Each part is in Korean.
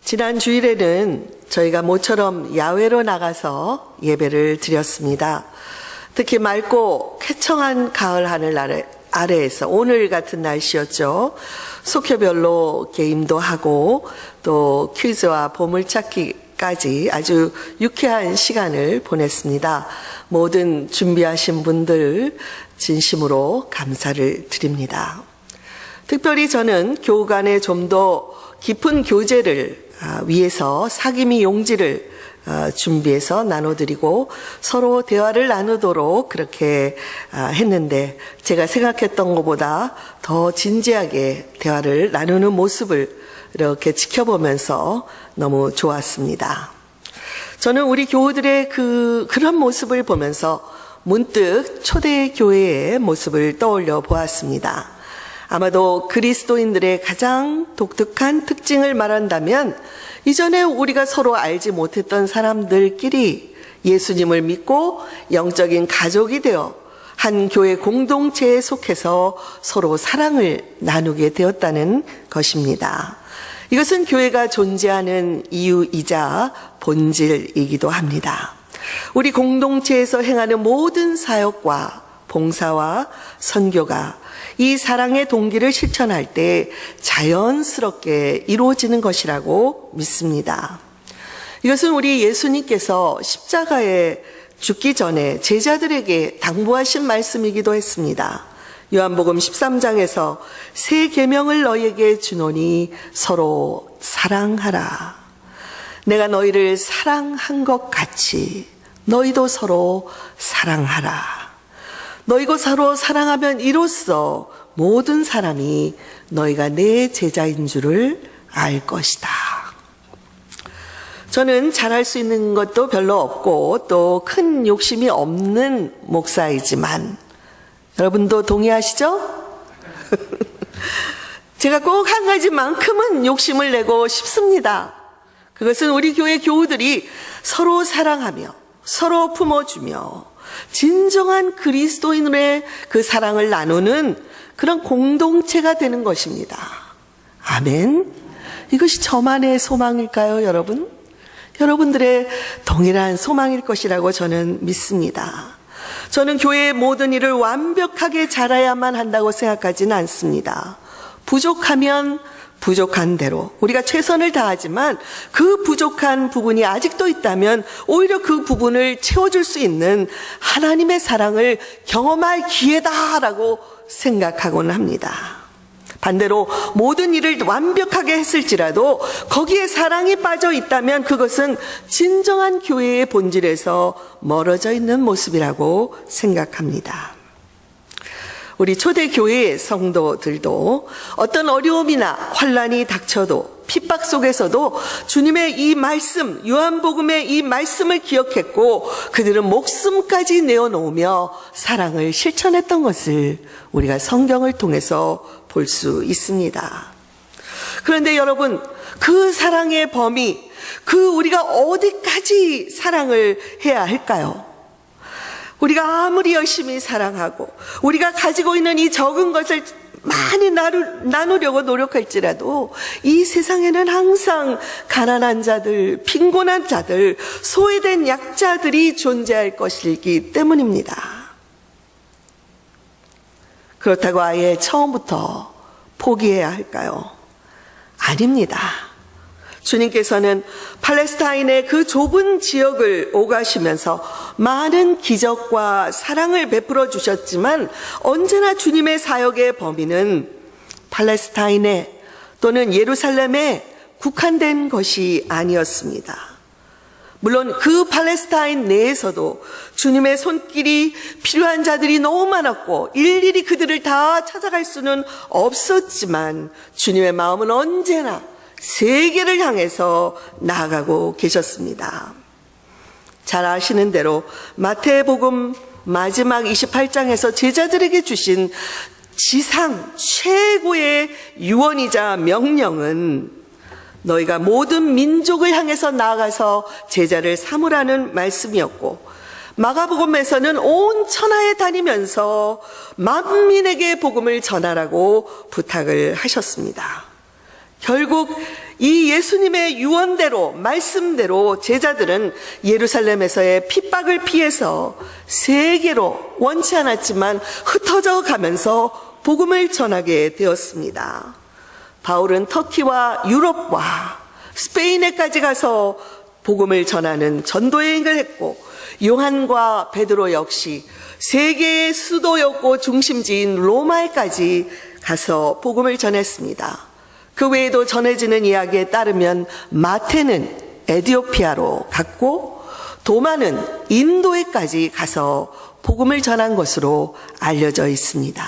지난 주일에는 저희가 모처럼 야외로 나가서 예배를 드렸습니다. 특히 맑고 쾌청한 가을 하늘 아래에서 오늘 같은 날씨였죠. 속효별로 게임도 하고 또 퀴즈와 보물찾기까지 아주 유쾌한 시간을 보냈습니다. 모든 준비하신 분들 진심으로 감사를 드립니다. 특별히 저는 교우 간에 좀 더 깊은 교제를 위해서 사귐이 용지를 준비해서 나눠드리고 서로 대화를 나누도록 그렇게 했는데 제가 생각했던 것보다 더 진지하게 대화를 나누는 모습을 이렇게 지켜보면서 너무 좋았습니다. 저는 우리 교우들의 그런 모습을 보면서 문득 초대교회의 모습을 떠올려 보았습니다. 아마도 그리스도인들의 가장 독특한 특징을 말한다면 이전에 우리가 서로 알지 못했던 사람들끼리 예수님을 믿고 영적인 가족이 되어 한 교회 공동체에 속해서 서로 사랑을 나누게 되었다는 것입니다. 이것은 교회가 존재하는 이유이자 본질이기도 합니다. 우리 공동체에서 행하는 모든 사역과 봉사와 선교가 이 사랑의 동기를 실천할 때 자연스럽게 이루어지는 것이라고 믿습니다. 이것은 우리 예수님께서 십자가에 죽기 전에 제자들에게 당부하신 말씀이기도 했습니다. 요한복음 13장에서 새 계명을 너희에게 주노니 서로 사랑하라. 내가 너희를 사랑한 것 같이 너희도 서로 사랑하라. 너희가 서로 사랑하면 이로써 모든 사람이 너희가 내 제자인 줄을 알 것이다. 저는 잘할 수 있는 것도 별로 없고 또 큰 욕심이 없는 목사이지만 여러분도 동의하시죠? 제가 꼭 한 가지만큼은 욕심을 내고 싶습니다. 그것은 우리 교회 교우들이 서로 사랑하며 서로 품어주며 진정한 그리스도인의 그 사랑을 나누는 그런 공동체가 되는 것입니다. 아멘. 이것이 저만의 소망일까요, 여러분? 여러분들의 동일한 소망일 것이라고 저는 믿습니다. 저는 교회의 모든 일을 완벽하게 잘해야만 한다고 생각하지는 않습니다. 부족하면 부족한 대로 우리가 최선을 다하지만 그 부족한 부분이 아직도 있다면 오히려 그 부분을 채워줄 수 있는 하나님의 사랑을 경험할 기회다라고 생각하곤 합니다. 반대로 모든 일을 완벽하게 했을지라도 거기에 사랑이 빠져 있다면 그것은 진정한 교회의 본질에서 멀어져 있는 모습이라고 생각합니다. 우리 초대교회의 성도들도 어떤 어려움이나 환난이 닥쳐도 핍박 속에서도 주님의 이 말씀, 요한복음의 이 말씀을 기억했고 그들은 목숨까지 내어놓으며 사랑을 실천했던 것을 우리가 성경을 통해서 볼 수 있습니다. 그런데 여러분, 그 사랑의 범위, 우리가 어디까지 사랑을 해야 할까요? 우리가 아무리 열심히 사랑하고 우리가 가지고 있는 이 적은 것을 많이 나누려고 노력할지라도 이 세상에는 항상 가난한 자들, 빈곤한 자들, 소외된 약자들이 존재할 것이기 때문입니다. 그렇다고 아예 처음부터 포기해야 할까요? 아닙니다. 주님께서는 팔레스타인의 그 좁은 지역을 오가시면서 많은 기적과 사랑을 베풀어 주셨지만 언제나 주님의 사역의 범위는 팔레스타인에 또는 예루살렘에 국한된 것이 아니었습니다. 물론 그 팔레스타인 내에서도 주님의 손길이 필요한 자들이 너무 많았고 일일이 그들을 다 찾아갈 수는 없었지만 주님의 마음은 언제나 세계를 향해서 나아가고 계셨습니다. 잘 아시는 대로 마태복음 마지막 28장에서 제자들에게 주신 지상 최고의 유언이자 명령은 너희가 모든 민족을 향해서 나아가서 제자를 삼으라는 말씀이었고 마가복음에서는 온 천하에 다니면서 만민에게 복음을 전하라고 부탁을 하셨습니다. 결국 이 예수님의 유언대로, 말씀대로 제자들은 예루살렘에서의 핍박을 피해서 세계로 원치 않았지만 흩어져 가면서 복음을 전하게 되었습니다. 바울은 터키와 유럽과 스페인에까지 가서 복음을 전하는 전도여행을 했고, 요한과 베드로 역시 세계의 수도였고 중심지인 로마에까지 가서 복음을 전했습니다. 그 외에도 전해지는 이야기에 따르면 마태는 에티오피아로 갔고 도마는 인도에까지 가서 복음을 전한 것으로 알려져 있습니다.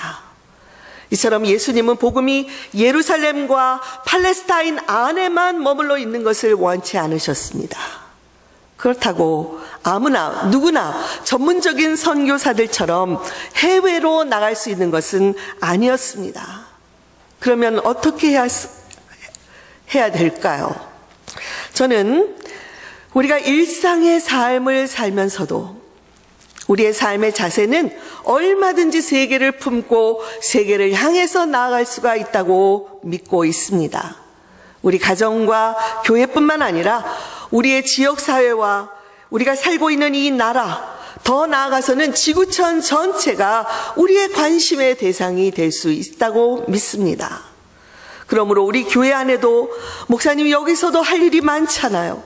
이처럼 예수님은 복음이 예루살렘과 팔레스타인 안에만 머물러 있는 것을 원치 않으셨습니다. 그렇다고 아무나 누구나 전문적인 선교사들처럼 해외로 나갈 수 있는 것은 아니었습니다. 그러면 어떻게 해야 될까요? 저는 우리가 일상의 삶을 살면서도 우리의 삶의 자세는 얼마든지 세계를 품고 세계를 향해서 나아갈 수가 있다고 믿고 있습니다. 우리 가정과 교회뿐만 아니라 우리의 지역사회와 우리가 살고 있는 이 나라, 더 나아가서는 지구촌 전체가 우리의 관심의 대상이 될 수 있다고 믿습니다. 그러므로 우리 교회 안에도 목사님 여기서도 할 일이 많잖아요.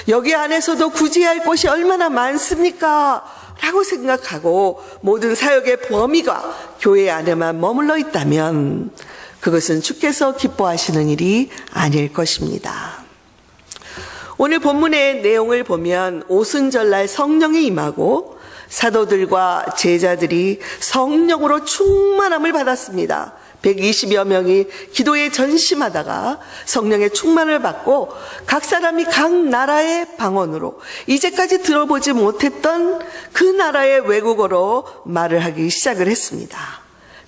여기 안에서도 굳이 할 것이 얼마나 많습니까? 라고 생각하고 모든 사역의 범위가 교회 안에만 머물러 있다면 그것은 주께서 기뻐하시는 일이 아닐 것입니다. 오늘 본문의 내용을 보면 오순절날 성령이 임하고 사도들과 제자들이 성령으로 충만함을 받았습니다. 120여 명이 기도에 전심하다가 성령의 충만을 받고 각 사람이 각 나라의 방언으로 이제까지 들어보지 못했던 그 나라의 외국어로 말을 하기 시작을 했습니다.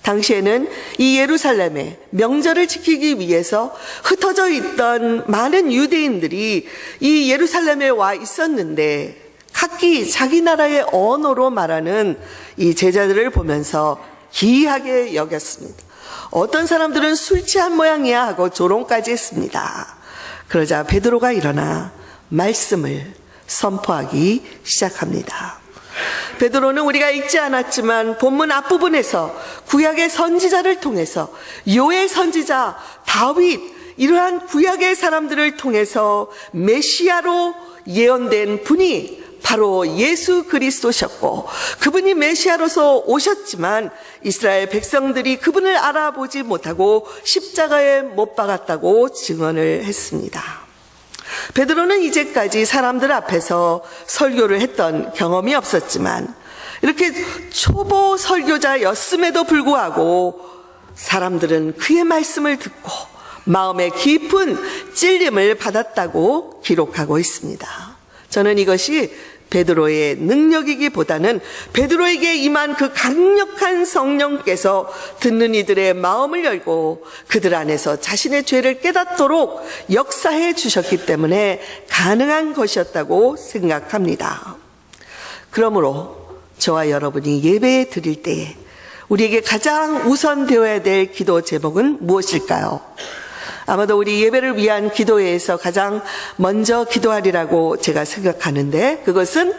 당시에는 이 예루살렘의 명절을 지키기 위해서 흩어져 있던 많은 유대인들이 이 예루살렘에 와 있었는데 각기 자기 나라의 언어로 말하는 이 제자들을 보면서 기이하게 여겼습니다. 어떤 사람들은 술 취한 모양이야 하고 조롱까지 했습니다. 그러자 베드로가 일어나 말씀을 선포하기 시작합니다. 베드로는 우리가 읽지 않았지만 본문 앞부분에서 구약의 선지자를 통해서 요엘 선지자, 다윗, 이러한 구약의 사람들을 통해서 메시아로 예언된 분이 바로 예수 그리스도셨고 그분이 메시아로서 오셨지만 이스라엘 백성들이 그분을 알아보지 못하고 십자가에 못 박았다고 증언을 했습니다. 베드로는 이제까지 사람들 앞에서 설교를 했던 경험이 없었지만 이렇게 초보 설교자였음에도 불구하고 사람들은 그의 말씀을 듣고 마음에 깊은 찔림을 받았다고 기록하고 있습니다. 저는 이것이 베드로의 능력이기보다는 베드로에게 임한 그 강력한 성령께서 듣는 이들의 마음을 열고 그들 안에서 자신의 죄를 깨닫도록 역사해 주셨기 때문에 가능한 것이었다고 생각합니다. 그러므로 저와 여러분이 예배 드릴 때에 우리에게 가장 우선되어야 될 기도 제목은 무엇일까요? 아마도 우리 예배를 위한 기도회에서 가장 먼저 기도하리라고 제가 생각하는데 그것은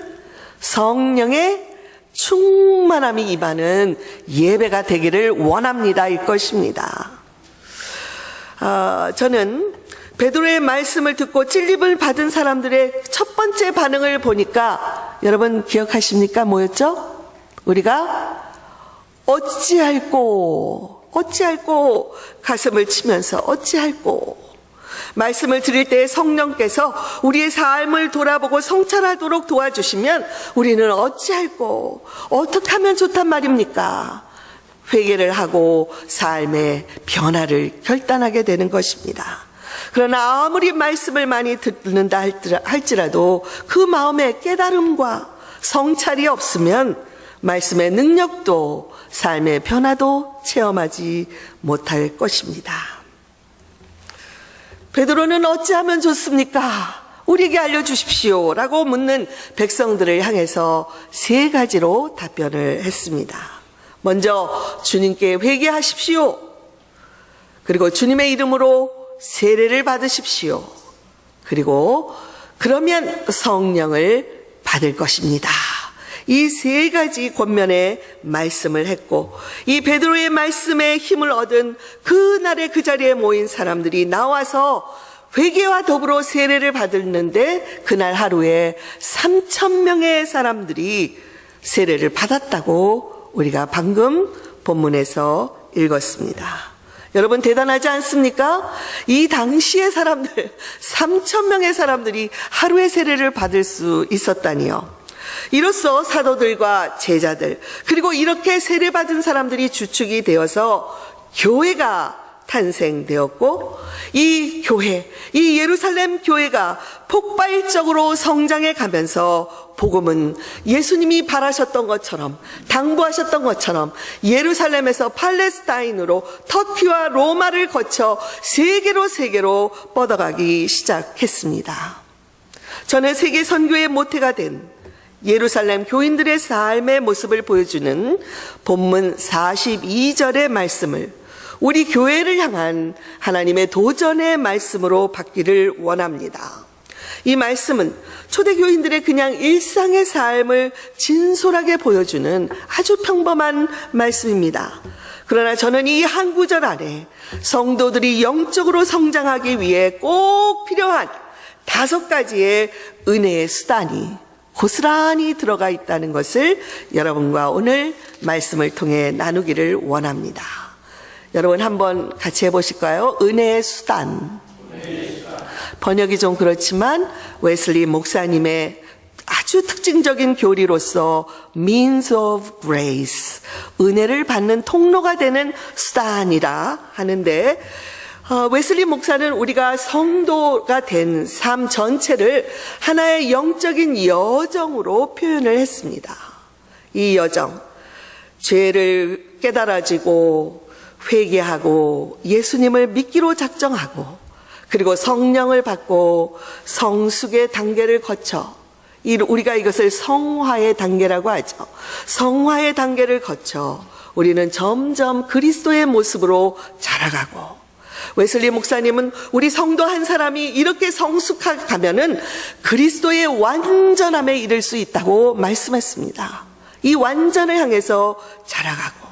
성령의 충만함이 임하는 예배가 되기를 원합니다 일 것입니다. 저는 베드로의 말씀을 듣고 찔림을 받은 사람들의 첫 번째 반응을 보니까 여러분 기억하십니까? 뭐였죠? 우리가 어찌할꼬 가슴을 치면서 어찌할꼬 말씀을 드릴 때 성령께서 우리의 삶을 돌아보고 성찰하도록 도와주시면 우리는 어찌할꼬 어떻게 하면 좋단 말입니까? 회개를 하고 삶의 변화를 결단하게 되는 것입니다. 그러나 아무리 말씀을 많이 듣는다 할지라도 그 마음에 깨달음과 성찰이 없으면 말씀의 능력도 삶의 변화도 체험하지 못할 것입니다. 베드로는 어찌하면 좋습니까? 우리에게 알려주십시오 라고 묻는 백성들을 향해서 세 가지로 답변을 했습니다. 먼저 주님께 회개하십시오. 그리고 주님의 이름으로 세례를 받으십시오. 그리고 그러면 성령을 받을 것입니다. 이 세 가지 권면의 말씀을 했고, 이 베드로의 말씀에 힘을 얻은 그날의 그 자리에 모인 사람들이 나와서 회개와 더불어 세례를 받았는데, 그날 하루에 3,000명의 사람들이 세례를 받았다고 우리가 방금 본문에서 읽었습니다. 여러분 대단하지 않습니까? 이 당시의 사람들, 3,000명의 사람들이 하루에 세례를 받을 수 있었다니요. 이로써 사도들과 제자들, 그리고 이렇게 세례받은 사람들이 주축이 되어서 교회가 탄생되었고, 이 교회, 이 예루살렘 교회가 폭발적으로 성장해 가면서 복음은 예수님이 바라셨던 것처럼, 당부하셨던 것처럼 예루살렘에서 팔레스타인으로 터키와 로마를 거쳐 세계로 뻗어가기 시작했습니다. 저는 세계 선교의 모태가 된 예루살렘 교인들의 삶의 모습을 보여주는 본문 42절의 말씀을 우리 교회를 향한 하나님의 도전의 말씀으로 받기를 원합니다. 이 말씀은 초대교인들의 그냥 일상의 삶을 진솔하게 보여주는 아주 평범한 말씀입니다. 그러나 저는 이 한 구절 안에 성도들이 영적으로 성장하기 위해 꼭 필요한 5가지의 은혜의 수단이 고스란히 들어가 있다는 것을 여러분과 오늘 말씀을 통해 나누기를 원합니다. 여러분 한번 같이 해보실까요? 은혜의 수단. 번역이 좀 그렇지만 웨슬리 목사님의 아주 특징적인 교리로서 means of grace, 은혜를 받는 통로가 되는 수단이라 하는데, 웨슬리 목사는 우리가 성도가 된 삶 전체를 하나의 영적인 여정으로 표현을 했습니다. 이 여정, 죄를 깨달아지고 회개하고 예수님을 믿기로 작정하고, 그리고 성령을 받고 성숙의 단계를 거쳐, 우리가 이것을 성화의 단계라고 하죠. 성화의 단계를 거쳐 우리는 점점 그리스도의 모습으로 자라가고, 웨슬리 목사님은 우리 성도 한 사람이 이렇게 성숙하게 가면은 그리스도의 완전함에 이를 수 있다고 말씀했습니다. 이 완전을 향해서 자라가고,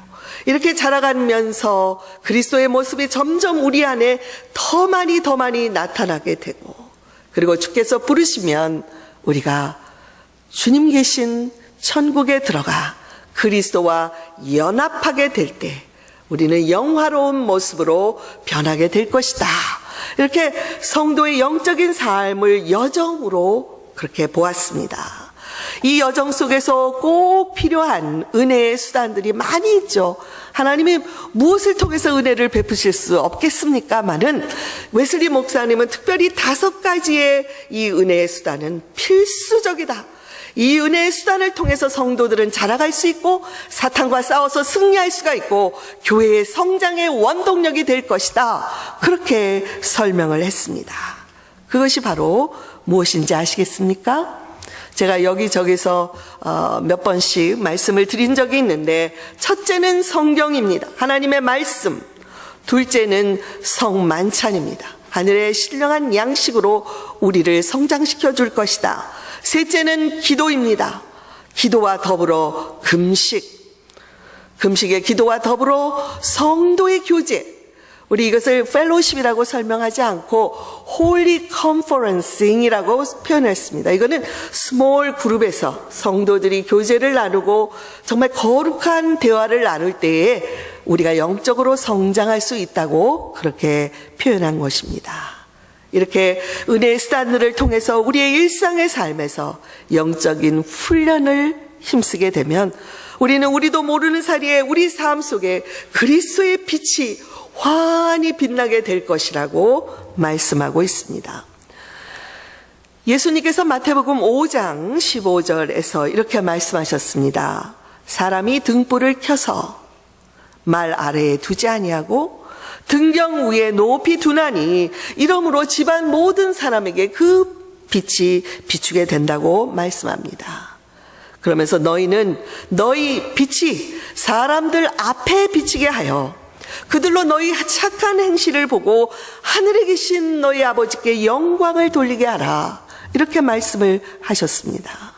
이렇게 자라가면서 그리스도의 모습이 점점 우리 안에 더 많이 나타나게 되고, 그리고 주께서 부르시면 우리가 주님 계신 천국에 들어가 그리스도와 연합하게 될 때 우리는 영화로운 모습으로 변하게 될 것이다. 이렇게 성도의 영적인 삶을 여정으로 그렇게 보았습니다. 이 여정 속에서 꼭 필요한 은혜의 수단들이 많이 있죠. 하나님이 무엇을 통해서 은혜를 베푸실 수 없겠습니까마는, 웨슬리 목사님은 특별히 5가지의 이 은혜의 수단은 필수적이다. 이 은혜의 수단을 통해서 성도들은 자라갈 수 있고 사탄과 싸워서 승리할 수가 있고 교회의 성장의 원동력이 될 것이다. 그렇게 설명을 했습니다. 그것이 바로 무엇인지 아시겠습니까? 제가 여기저기서 몇 번씩 말씀을 드린 적이 있는데, 첫째는 성경입니다. 하나님의 말씀. 둘째는 성만찬입니다. 하늘의 신령한 양식으로 우리를 성장시켜 줄 것이다. 셋째는 기도입니다. 기도와 더불어 금식의 기도와 더불어 성도의 교제. 우리 이것을 펠로십이라고 설명하지 않고 홀리 컨퍼런싱이라고 표현했습니다. 이거는 스몰 그룹에서 성도들이 교제를 나누고 정말 거룩한 대화를 나눌 때에 우리가 영적으로 성장할 수 있다고 그렇게 표현한 것입니다. 이렇게 은혜의 수단들을 통해서 우리의 일상의 삶에서 영적인 훈련을 힘쓰게 되면 우리는 우리도 모르는 사이에 우리 삶 속에 그리스도의 빛이 환히 빛나게 될 것이라고 말씀하고 있습니다. 예수님께서 마태복음 5장 15절에서 이렇게 말씀하셨습니다. 사람이 등불을 켜서 말 아래에 두지 아니하고 등경 위에 높이 두나니 이러므로 집안 모든 사람에게 그 빛이 비추게 된다고 말씀합니다. 그러면서 너희는 너희 빛이 사람들 앞에 비치게 하여 그들로 너희 착한 행실을 보고 하늘에 계신 너희 아버지께 영광을 돌리게 하라. 이렇게 말씀을 하셨습니다.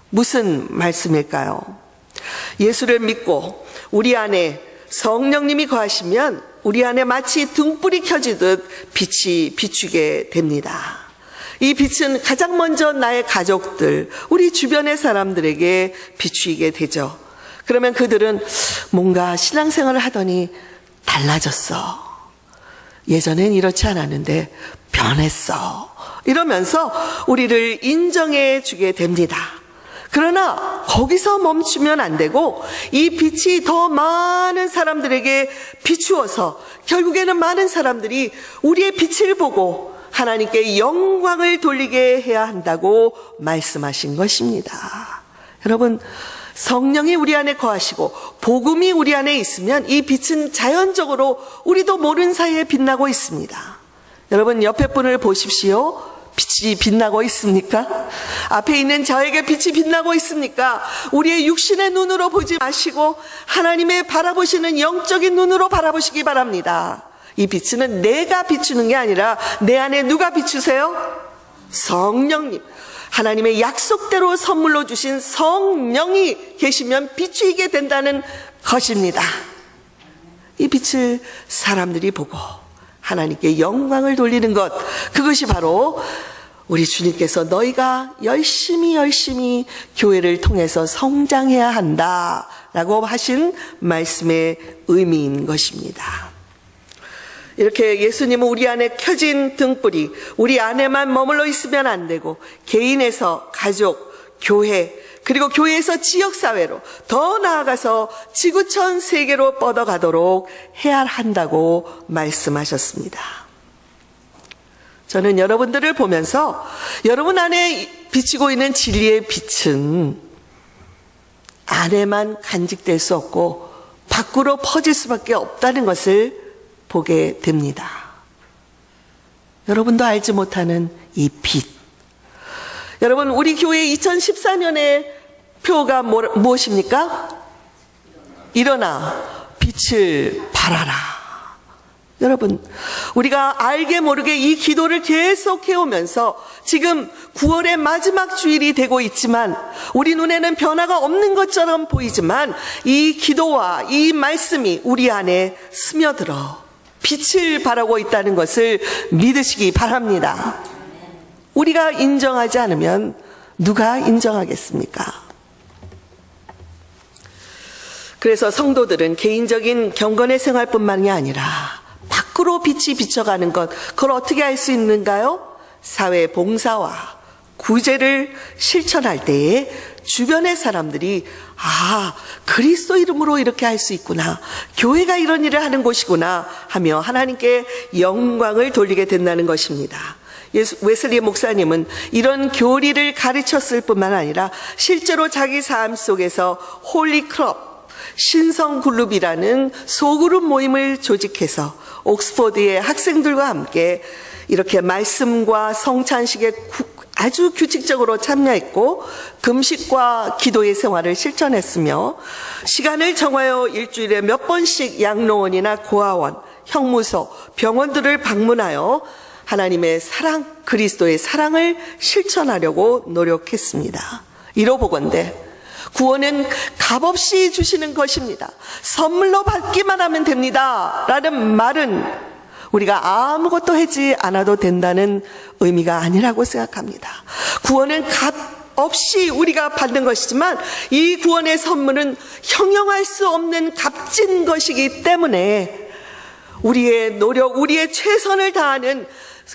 무슨 말씀일까요? 예수를 믿고 우리 안에 성령님이 거하시면 우리 안에 마치 등불이 켜지듯 빛이 비추게 됩니다. 이 빛은 가장 먼저 나의 가족들, 우리 주변의 사람들에게 비추이게 되죠. 그러면 그들은 뭔가 신앙생활을 하더니 달라졌어. 예전엔 이렇지 않았는데 변했어. 이러면서 우리를 인정해 주게 됩니다. 그러나 거기서 멈추면 안 되고 이 빛이 더 많은 사람들에게 비추어서 결국에는 많은 사람들이 우리의 빛을 보고 하나님께 영광을 돌리게 해야 한다고 말씀하신 것입니다. 여러분, 성령이 우리 안에 거하시고 복음이 우리 안에 있으면 이 빛은 자연적으로 우리도 모르는 사이에 빛나고 있습니다. 여러분, 옆에 분을 보십시오. 빛이 빛나고 있습니까? 앞에 있는 저에게 빛이 빛나고 있습니까? 우리의 육신의 눈으로 보지 마시고 하나님의 바라보시는 영적인 눈으로 바라보시기 바랍니다. 이 빛은 내가 비추는 게 아니라 내 안에 누가 비추세요? 성령님. 하나님의 약속대로 선물로 주신 성령이 계시면 비추이게 된다는 것입니다. 이 빛을 사람들이 보고 하나님께 영광을 돌리는 것, 그것이 바로 우리 주님께서 너희가 열심히 교회를 통해서 성장해야 한다라고 하신 말씀의 의미인 것입니다. 이렇게 예수님은 우리 안에 켜진 등불이 우리 안에만 머물러 있으면 안 되고 개인에서 가족, 교회, 그리고 교회에서 지역사회로 더 나아가서 지구촌 세계로 뻗어가도록 해야 한다고 말씀하셨습니다. 저는 여러분들을 보면서 여러분 안에 비치고 있는 진리의 빛은 안에만 간직될 수 없고 밖으로 퍼질 수밖에 없다는 것을 보게 됩니다. 여러분도 알지 못하는 이 빛. 여러분, 우리 교회 2014년의 표가 무엇입니까? 일어나 빛을 발하라. 여러분, 우리가 알게 모르게 이 기도를 계속 해오면서 지금 9월의 마지막 주일이 되고 있지만 우리 눈에는 변화가 없는 것처럼 보이지만 이 기도와 이 말씀이 우리 안에 스며들어 빛을 발하고 있다는 것을 믿으시기 바랍니다. 우리가 인정하지 않으면 누가 인정하겠습니까? 그래서 성도들은 개인적인 경건의 생활뿐만이 아니라 밖으로 빛이 비춰가는 것, 그걸 어떻게 할 수 있는가요? 사회 봉사와 구제를 실천할 때에 주변의 사람들이 그리스도 이름으로 이렇게 할 수 있구나, 교회가 이런 일을 하는 곳이구나 하며 하나님께 영광을 돌리게 된다는 것입니다. 웨슬리 목사님은 이런 교리를 가르쳤을 뿐만 아니라 실제로 자기 삶 속에서 홀리 클럽, 신성 그룹이라는 소그룹 모임을 조직해서 옥스퍼드의 학생들과 함께 이렇게 말씀과 성찬식에 아주 규칙적으로 참여했고 금식과 기도의 생활을 실천했으며 시간을 정하여 일주일에 몇 번씩 양로원이나 고아원, 형무소, 병원들을 방문하여 하나님의 사랑, 그리스도의 사랑을 실천하려고 노력했습니다. 이로보건대 구원은 값없이 주시는 것입니다. 선물로 받기만 하면 됩니다 라는 말은 우리가 아무것도 하지 않아도 된다는 의미가 아니라고 생각합니다. 구원은 값 없이 우리가 받는 것이지만 이 구원의 선물은 형용할 수 없는 값진 것이기 때문에 우리의 노력, 우리의 최선을 다하는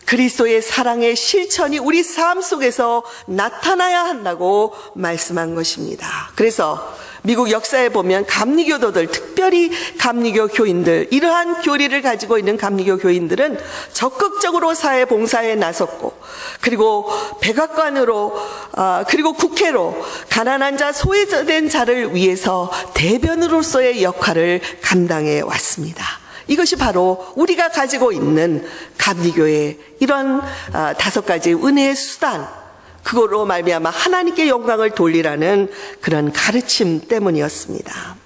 그리스도의 사랑의 실천이 우리 삶 속에서 나타나야 한다고 말씀한 것입니다. 그래서 미국 역사에 보면 감리교도들, 특별히 감리교 교인들, 이러한 교리를 가지고 있는 감리교 교인들은 적극적으로 사회 봉사에 나섰고, 그리고 백악관으로, 그리고 국회로 가난한 자, 소외된 자를 위해서 대변으로서의 역할을 감당해 왔습니다. 이것이 바로 우리가 가지고 있는 감리교의 이런 5가지 은혜의 수단, 그거로 말미암아 하나님께 영광을 돌리라는 그런 가르침 때문이었습니다.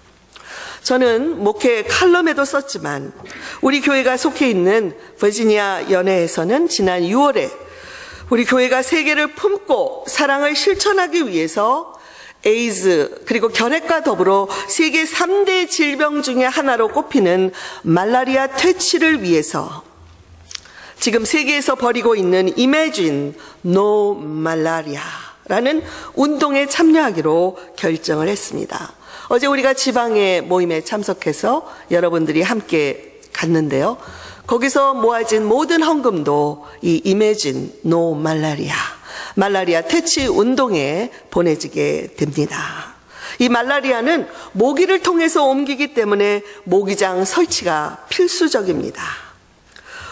저는 목회 칼럼에도 썼지만 우리 교회가 속해 있는 버지니아 연회에서는 지난 6월에 우리 교회가 세계를 품고 사랑을 실천하기 위해서 에이즈 그리고 결핵과 더불어 세계 3대 질병 중에 하나로 꼽히는 말라리아 퇴치를 위해서 지금 세계에서 벌이고 있는 Imagine No Malaria라는 운동에 참여하기로 결정을 했습니다. 어제 우리가 지방의 모임에 참석해서 여러분들이 함께 갔는데요. 거기서 모아진 모든 헌금도 이 Imagine No Malaria, 말라리아 퇴치 운동에 보내지게 됩니다. 이 말라리아는 모기를 통해서 옮기기 때문에 모기장 설치가 필수적입니다.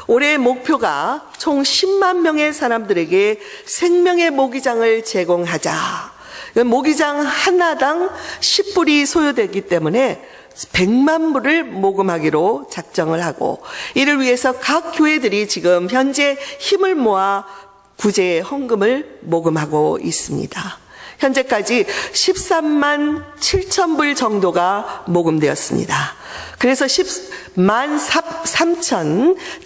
올해의 목표가 총 10만 명의 사람들에게 생명의 모기장을 제공하자. 모기장 하나당 10불이 소요되기 때문에 100만 불을 모금하기로 작정을 하고 이를 위해서 각 교회들이 지금 현재 힘을 모아 구제 헌금을 모금하고 있습니다. 현재까지 13만 7천 불 정도가 모금되었습니다. 그래서 10만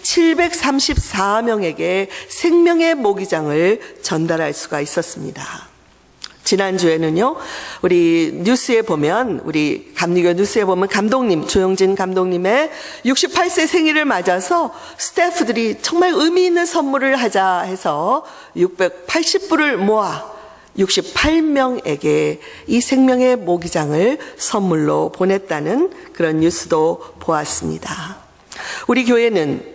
3,734명에게 생명의 모기장을 전달할 수가 있었습니다. 지난주에는요, 우리 뉴스에 보면, 우리 감리교 뉴스에 보면 감독님, 조영진 감독님의 68세 생일을 맞아서 스태프들이 정말 의미 있는 선물을 하자 해서 680불을 모아 68명에게 이 생명의 모기장을 선물로 보냈다는 그런 뉴스도 보았습니다. 우리 교회는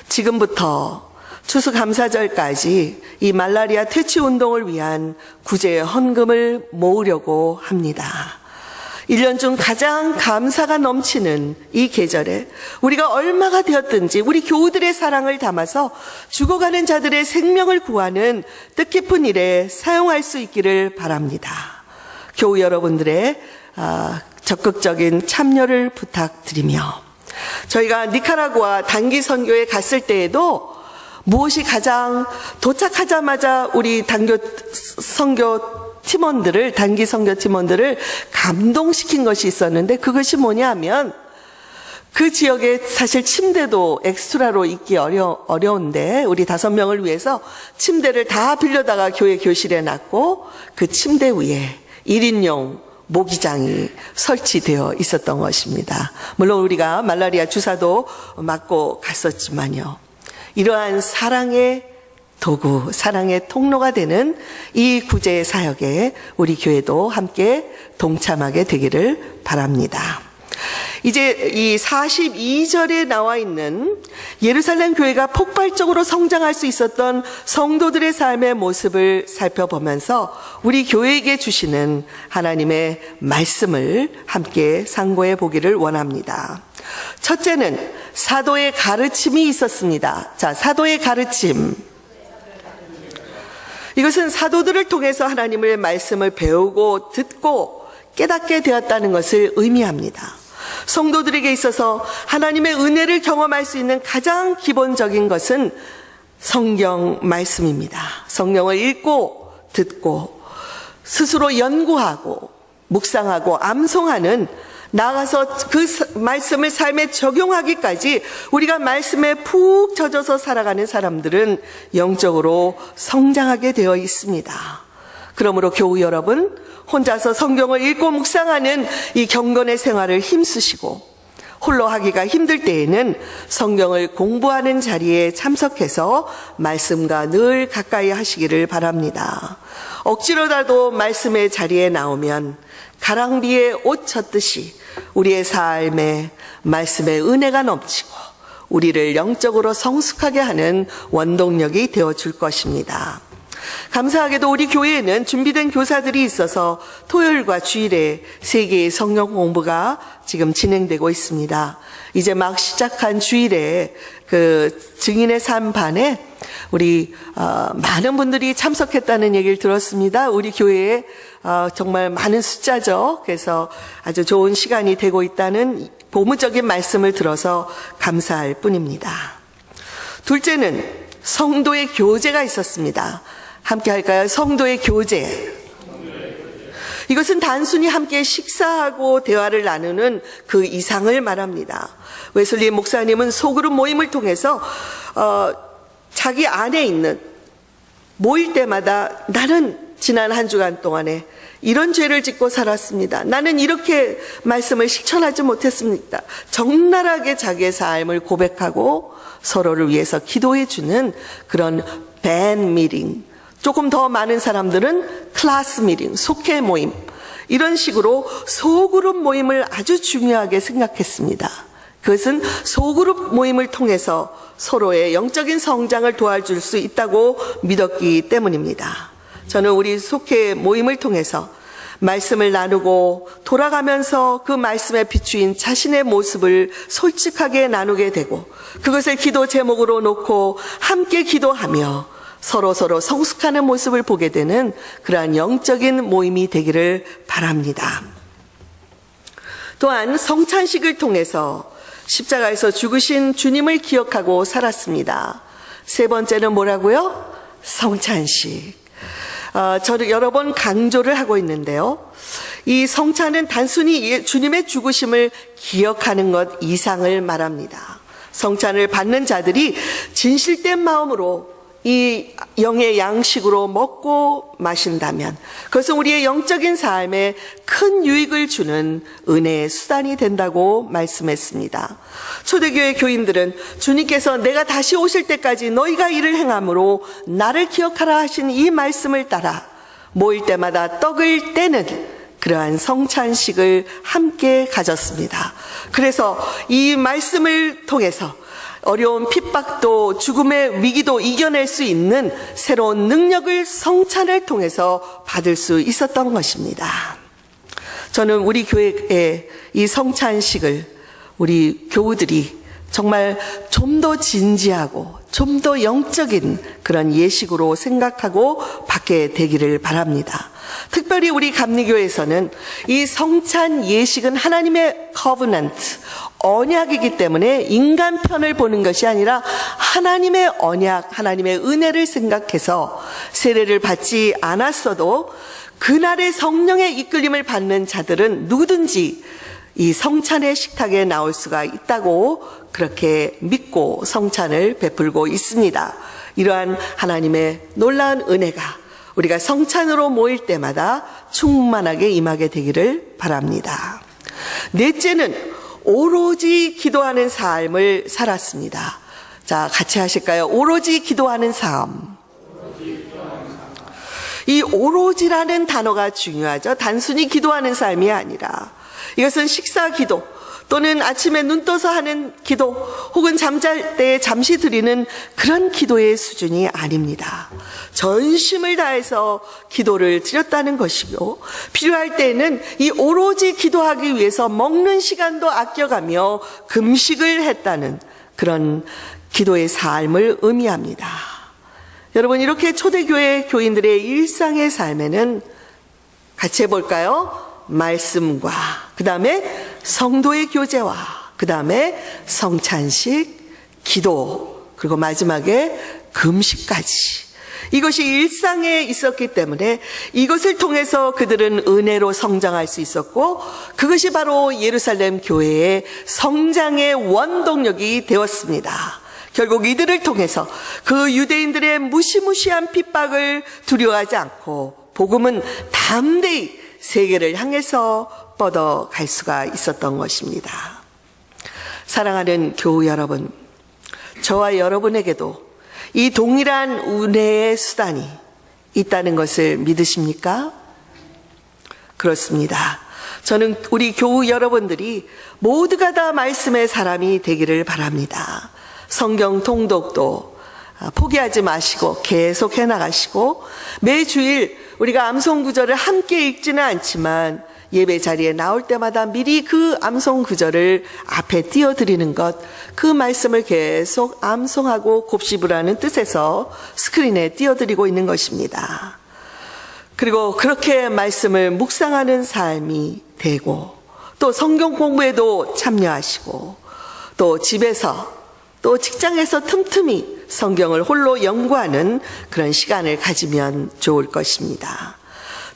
지금부터 추수감사절까지 이 말라리아 퇴치 운동을 위한 구제 헌금을 모으려고 합니다. 1년 중 가장 감사가 넘치는 이 계절에 우리가 얼마가 되었든지 우리 교우들의 사랑을 담아서 죽어가는 자들의 생명을 구하는 뜻깊은 일에 사용할 수 있기를 바랍니다. 교우 여러분들의 적극적인 참여를 부탁드리며 저희가 니카라구아 단기 선교에 갔을 때에도 무엇이 가장 도착하자마자 우리 단기 선교 팀원들을 감동시킨 것이 있었는데 그것이 뭐냐면 그 지역에 사실 침대도 엑스트라로 있기 어려운데 우리 5명을 위해서 침대를 다 빌려다가 교회 교실에 놨고 그 침대 위에 1인용 모기장이 설치되어 있었던 것입니다. 물론 우리가 말라리아 주사도 맞고 갔었지만요. 이러한 사랑의 도구, 사랑의 통로가 되는 이 구제 사역에 우리 교회도 함께 동참하게 되기를 바랍니다. 이제 이 42절에 나와 있는 예루살렘 교회가 폭발적으로 성장할 수 있었던 성도들의 삶의 모습을 살펴보면서 우리 교회에게 주시는 하나님의 말씀을 함께 상고해 보기를 원합니다. 첫째는 사도의 가르침이 있었습니다. 자, 사도의 가르침. 이것은 사도들을 통해서 하나님의 말씀을 배우고 듣고 깨닫게 되었다는 것을 의미합니다. 성도들에게 있어서 하나님의 은혜를 경험할 수 있는 가장 기본적인 것은 성경 말씀입니다. 성경을 읽고 듣고 스스로 연구하고 묵상하고 암송하는 나아가서 그 말씀을 삶에 적용하기까지 우리가 말씀에 푹 젖어서 살아가는 사람들은 영적으로 성장하게 되어 있습니다. 그러므로 교우 여러분, 혼자서 성경을 읽고 묵상하는 이 경건의 생활을 힘쓰시고 홀로 하기가 힘들 때에는 성경을 공부하는 자리에 참석해서 말씀과 늘 가까이 하시기를 바랍니다. 억지로라도 말씀의 자리에 나오면 가랑비에 옷 젖듯이 우리의 삶에 말씀의 은혜가 넘치고 우리를 영적으로 성숙하게 하는 원동력이 되어줄 것입니다. 감사하게도 우리 교회에는 준비된 교사들이 있어서 토요일과 주일에 3개의 성경 공부가 지금 진행되고 있습니다. 이제 막 시작한 주일에 그 증인의 삶 반에 우리 많은 분들이 참석했다는 얘기를 들었습니다. 우리 교회에 정말 많은 숫자죠. 그래서 아주 좋은 시간이 되고 있다는 고무적인 말씀을 들어서 감사할 뿐입니다. 둘째는 성도의 교제가 있었습니다. 함께 할까요? 성도의 교제. 이것은 단순히 함께 식사하고 대화를 나누는 그 이상을 말합니다. 웨슬리 목사님은 소그룹 모임을 통해서 자기 안에 있는 모일 때마다 나는 지난 한 주간 동안에 이런 죄를 짓고 살았습니다. 나는 이렇게 말씀을 실천하지 못했습니다. 적나라하게 자기의 삶을 고백하고 서로를 위해서 기도해 주는 그런 밴 미팅, 조금 더 많은 사람들은 클래스 미팅, 속회 모임, 이런 식으로 소그룹 모임을 아주 중요하게 생각했습니다. 그것은 소그룹 모임을 통해서 서로의 영적인 성장을 도와줄 수 있다고 믿었기 때문입니다. 저는 우리 속회 모임을 통해서 말씀을 나누고 돌아가면서 그 말씀에 비추인 자신의 모습을 솔직하게 나누게 되고 그것을 기도 제목으로 놓고 함께 기도하며 서로 성숙하는 모습을 보게 되는 그러한 영적인 모임이 되기를 바랍니다. 또한 성찬식을 통해서 십자가에서 죽으신 주님을 기억하고 살았습니다. 세 번째는 뭐라고요? 성찬식. 저는 여러 번 강조를 하고 있는데요. 이 성찬은 단순히 주님의 죽으심을 기억하는 것 이상을 말합니다. 성찬을 받는 자들이 진실된 마음으로 이 영의 양식으로 먹고 마신다면 그것은 우리의 영적인 삶에 큰 유익을 주는 은혜의 수단이 된다고 말씀했습니다. 초대교회 교인들은 주님께서 내가 다시 오실 때까지 너희가 이를 행함으로 나를 기억하라 하신 이 말씀을 따라 모일 때마다 떡을 떼는 그러한 성찬식을 함께 가졌습니다. 그래서 이 말씀을 통해서 어려운 핍박도 죽음의 위기도 이겨낼 수 있는 새로운 능력을 성찬을 통해서 받을 수 있었던 것입니다. 저는 우리 교회의 이 성찬식을 우리 교우들이 정말 좀 더 진지하고 좀 더 영적인 그런 예식으로 생각하고 받게 되기를 바랍니다. 특별히 우리 감리교회에서는 이 성찬 예식은 하나님의 covenant, 언약이기 때문에 인간 편을 보는 것이 아니라 하나님의 언약, 하나님의 은혜를 생각해서 세례를 받지 않았어도 그날의 성령의 이끌림을 받는 자들은 누구든지 이 성찬의 식탁에 나올 수가 있다고 그렇게 믿고 성찬을 베풀고 있습니다. 이러한 하나님의 놀라운 은혜가 우리가 성찬으로 모일 때마다 충만하게 임하게 되기를 바랍니다. 넷째는 오로지 기도하는 삶을 살았습니다. 자, 같이 하실까요? 오로지 기도하는 삶. 이 오로지라는 단어가 중요하죠. 단순히 기도하는 삶이 아니라 이것은 식사 기도 또는 아침에 눈 떠서 하는 기도 혹은 잠잘 때 잠시 드리는 그런 기도의 수준이 아닙니다. 전심을 다해서 기도를 드렸다는 것이고 필요할 때는 이 오로지 기도하기 위해서 먹는 시간도 아껴가며 금식을 했다는 그런 기도의 삶을 의미합니다. 여러분, 이렇게 초대교회 교인들의 일상의 삶에는 같이 해볼까요? 말씀과 그 다음에 성도의 교제와 그 다음에 성찬식, 기도, 그리고 마지막에 금식까지, 이것이 일상에 있었기 때문에 이것을 통해서 그들은 은혜로 성장할 수 있었고 그것이 바로 예루살렘 교회의 성장의 원동력이 되었습니다. 결국 이들을 통해서 그 유대인들의 무시무시한 핍박을 두려워하지 않고 복음은 담대히 세계를 향해서 뻗어갈 수가 있었던 것입니다. 사랑하는 교우 여러분, 저와 여러분에게도 이 동일한 은혜의 수단이 있다는 것을 믿으십니까? 그렇습니다. 저는 우리 교우 여러분들이 모두가 다 말씀의 사람이 되기를 바랍니다. 성경 통독도 포기하지 마시고 계속 해나가시고 매주일 우리가 암송 구절을 함께 읽지는 않지만 예배 자리에 나올 때마다 미리 그 암송 구절을 앞에 띄워드리는 것, 그 말씀을 계속 암송하고 곱씹으라는 뜻에서 스크린에 띄워드리고 있는 것입니다. 그리고 그렇게 말씀을 묵상하는 삶이 되고 또 성경 공부에도 참여하시고 또 집에서 또 직장에서 틈틈이 성경을 홀로 연구하는 그런 시간을 가지면 좋을 것입니다.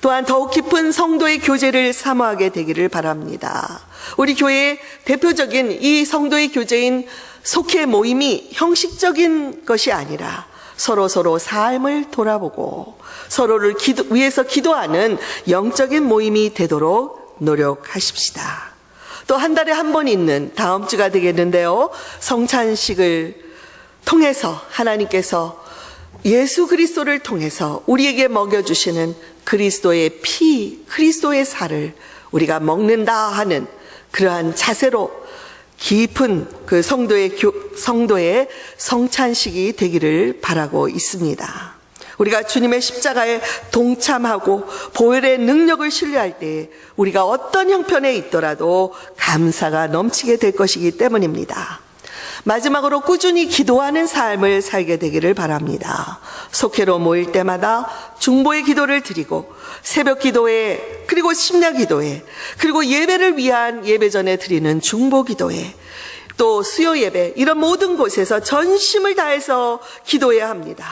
또한 더욱 깊은 성도의 교제를 사모하게 되기를 바랍니다. 우리 교회의 대표적인 이 성도의 교제인 속회 모임이 형식적인 것이 아니라 서로 삶을 돌아보고 서로를 위해서 기도하는 영적인 모임이 되도록 노력하십시다. 또 한 달에 한 번 있는 다음 주가 되겠는데요. 성찬식을 통해서 하나님께서 예수 그리스도를 통해서 우리에게 먹여주시는 그리스도의 피, 그리스도의 살을 우리가 먹는다 하는 그러한 자세로 깊은 그 성도의 성찬식이 되기를 바라고 있습니다. 우리가 주님의 십자가에 동참하고 보혈의 능력을 신뢰할 때 우리가 어떤 형편에 있더라도 감사가 넘치게 될 것이기 때문입니다. 마지막으로 꾸준히 기도하는 삶을 살게 되기를 바랍니다. 속회로 모일 때마다 중보의 기도를 드리고 새벽 기도회, 그리고 심야 기도회, 그리고 예배를 위한 예배 전에 드리는 중보 기도회, 또 수요 예배, 이런 모든 곳에서 전심을 다해서 기도해야 합니다.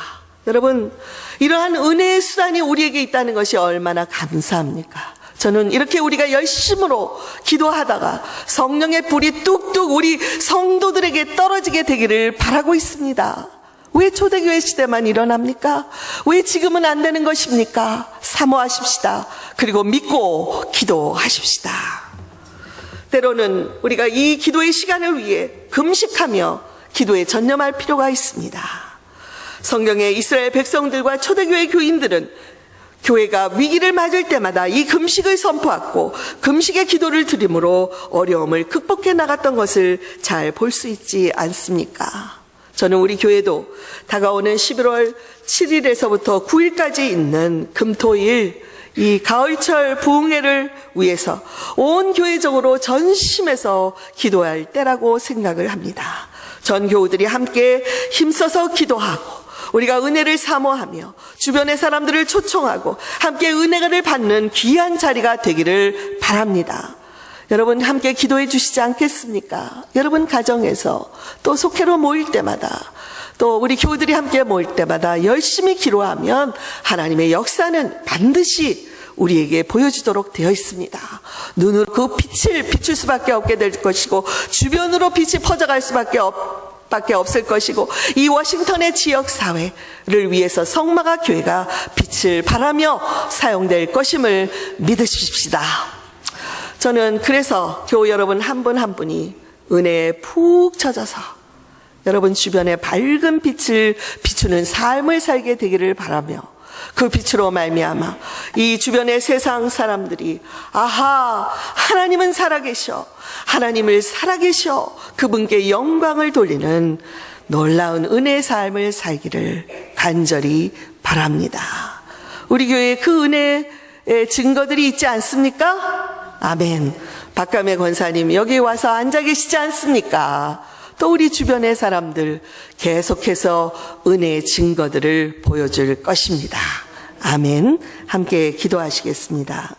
여러분, 이러한 은혜의 수단이 우리에게 있다는 것이 얼마나 감사합니까? 저는 이렇게 우리가 열심으로 기도하다가 성령의 불이 뚝뚝 우리 성도들에게 떨어지게 되기를 바라고 있습니다. 왜 초대교회 시대만 일어납니까? 왜 지금은 안 되는 것입니까? 사모하십시다. 그리고 믿고 기도하십시다. 때로는 우리가 이 기도의 시간을 위해 금식하며 기도에 전념할 필요가 있습니다. 성경의 이스라엘 백성들과 초대교회 교인들은 교회가 위기를 맞을 때마다 이 금식을 선포하고 금식의 기도를 드림으로 어려움을 극복해 나갔던 것을 잘 볼 수 있지 않습니까? 저는 우리 교회도 다가오는 11월 7일에서부터 9일까지 있는 금토일 이 가을철 부흥회를 위해서 온 교회적으로 전심해서 기도할 때라고 생각을 합니다. 전 교우들이 함께 힘써서 기도하고 우리가 은혜를 사모하며 주변의 사람들을 초청하고 함께 은혜를 받는 귀한 자리가 되기를 바랍니다. 여러분 함께 기도해 주시지 않겠습니까? 여러분 가정에서 또 속회로 모일 때마다 또 우리 교우들이 함께 모일 때마다 열심히 기도하면 하나님의 역사는 반드시 우리에게 보여주도록 되어 있습니다. 눈으로 그 빛을 비출 수밖에 없게 될 것이고 주변으로 빛이 퍼져갈 수밖에 없을 것이고 이 워싱턴의 지역사회를 위해서 성마가 교회가 빛을 발하며 사용될 것임을 믿으십시다. 저는 그래서 교우 여러분 한 분 한 분이 은혜에 푹 젖어서 여러분 주변에 밝은 빛을 비추는 삶을 살게 되기를 바라며 그 빛으로 말미암아 이 주변의 세상 사람들이 아하, 하나님은 살아계셔, 하나님을 살아계셔, 그분께 영광을 돌리는 놀라운 은혜의 삶을 살기를 간절히 바랍니다. 우리 교회에 그 은혜의 증거들이 있지 않습니까? 아멘. 박감의 권사님 여기 와서 앉아 계시지 않습니까? 또 우리 주변의 사람들 계속해서 은혜의 증거들을 보여줄 것입니다. 아멘. 함께 기도하시겠습니다.